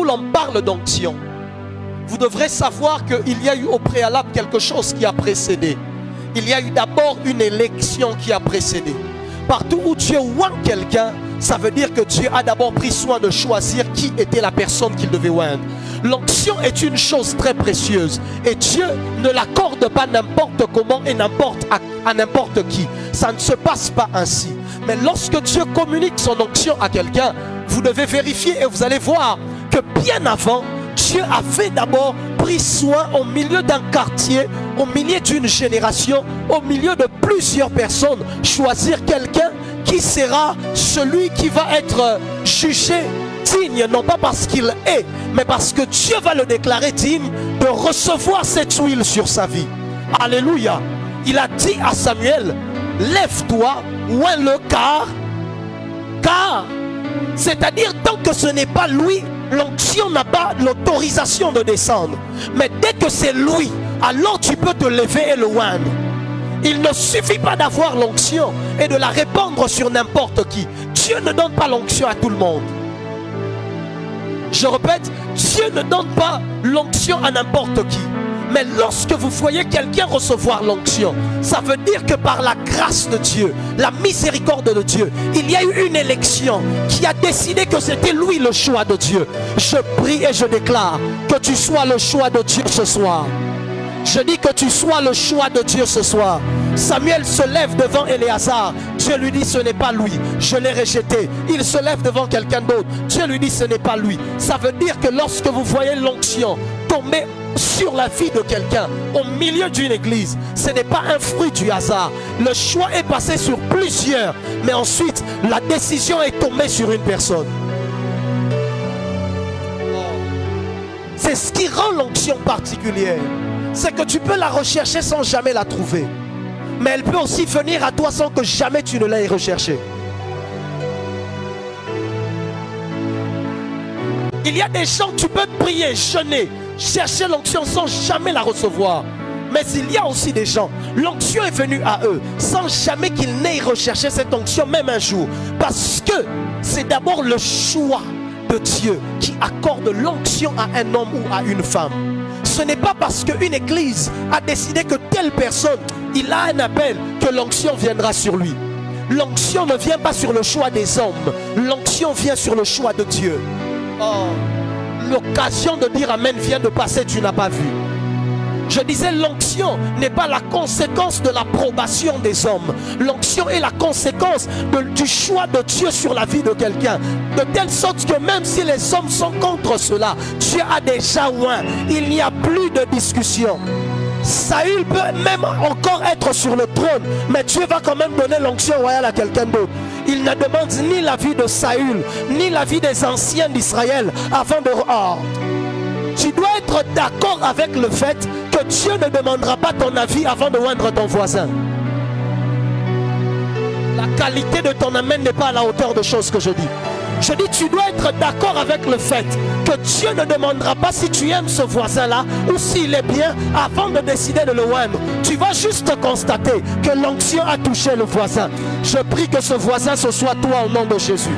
l'on parle d'onction, vous devrez savoir qu'il y a eu au préalable quelque chose qui a précédé. Il y a eu d'abord une élection qui a précédé. Partout où Dieu oint quelqu'un, ça veut dire que Dieu a d'abord pris soin de choisir qui était la personne qu'il devait oindre. L'onction est une chose très précieuse et Dieu ne l'accorde pas n'importe comment et à n'importe qui. Ça ne se passe pas ainsi. Mais lorsque Dieu communique son onction à quelqu'un, vous devez vérifier et vous allez voir que bien avant, Dieu avait d'abord pris soin au milieu d'un quartier, au milieu d'une génération, au milieu de plusieurs personnes, choisir quelqu'un qui sera celui qui va être jugé digne, non pas parce qu'il est, mais parce que Dieu va le déclarer digne de recevoir cette huile sur sa vie. Alléluia. Il a dit à Samuel, lève-toi, oins-le car, c'est-à-dire tant que ce n'est pas lui, l'onction n'a pas l'autorisation de descendre. Mais dès que c'est lui, alors tu peux te lever et le oindre. Il ne suffit pas d'avoir l'onction et de la répandre sur n'importe qui. Dieu ne donne pas l'onction à tout le monde. Je répète, Dieu ne donne pas l'onction à n'importe qui. Mais lorsque vous voyez quelqu'un recevoir l'onction, ça veut dire que par la grâce de Dieu, la miséricorde de Dieu, il y a eu une élection qui a décidé que c'était lui le choix de Dieu. Je prie et je déclare que tu sois le choix de Dieu ce soir. Je dis que tu sois le choix de Dieu ce soir. Samuel se lève devant Éléazar. Dieu lui dit ce n'est pas lui, je l'ai rejeté. Il se lève devant quelqu'un d'autre. Dieu lui dit ce n'est pas lui. Ça veut dire que lorsque vous voyez l'onction tomber sur la vie de quelqu'un au milieu d'une église, ce n'est pas un fruit du hasard. Le choix est passé sur plusieurs, mais ensuite la décision est tombée sur une personne. C'est ce qui rend l'onction particulière. C'est que tu peux la rechercher sans jamais la trouver. Mais elle peut aussi venir à toi sans que jamais tu ne l'aies recherchée. Il y a des gens, tu peux prier, jeûner, chercher l'onction sans jamais la recevoir. Mais il y a aussi des gens, l'onction est venue à eux sans jamais qu'ils n'aient recherché cette onction même un jour. Parce que c'est d'abord le choix de Dieu qui accorde l'onction à un homme ou à une femme. Ce n'est pas parce qu'une église a décidé que telle personne, il a un appel, que l'onction viendra sur lui. L'onction ne vient pas sur le choix des hommes. L'onction vient sur le choix de Dieu. Oh, l'occasion de dire Amen vient de passer, tu n'as pas vu. Je disais, l'onction n'est pas la conséquence de l'approbation des hommes. L'onction est la conséquence du choix de Dieu sur la vie de quelqu'un. De telle sorte que même si les hommes sont contre cela, Dieu a déjà oint. Il n'y a plus de discussion. Saül peut même encore être sur le trône, mais Dieu va quand même donner l'onction royale à quelqu'un d'autre. Il ne demande ni l'avis de Saül, ni l'avis des anciens d'Israël avant de... Oh. Tu dois être d'accord avec le fait que Dieu ne demandera pas ton avis avant de oindre ton voisin. La qualité de ton amen n'est pas à la hauteur de choses que je dis. Je dis, tu dois être d'accord avec le fait que Dieu ne demandera pas si tu aimes ce voisin-là ou s'il est bien avant de décider de le oindre. Tu vas juste constater que l'onction a touché le voisin. Je prie que ce voisin, ce soit toi au nom de Jésus.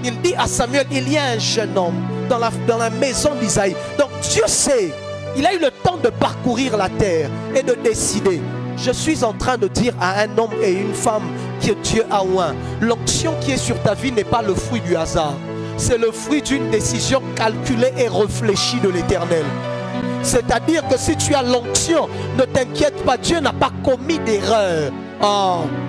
Il dit à Samuel, il y a un jeune homme dans la maison d'Isaïe. Donc Dieu sait, il a eu le temps de parcourir la terre et de décider. Je suis en train de dire à un homme et une femme que Dieu a oint. L'onction qui est sur ta vie n'est pas le fruit du hasard. C'est le fruit d'une décision calculée et réfléchie de l'Éternel. C'est-à-dire que si tu as l'onction, ne t'inquiète pas, Dieu n'a pas commis d'erreur. Oh.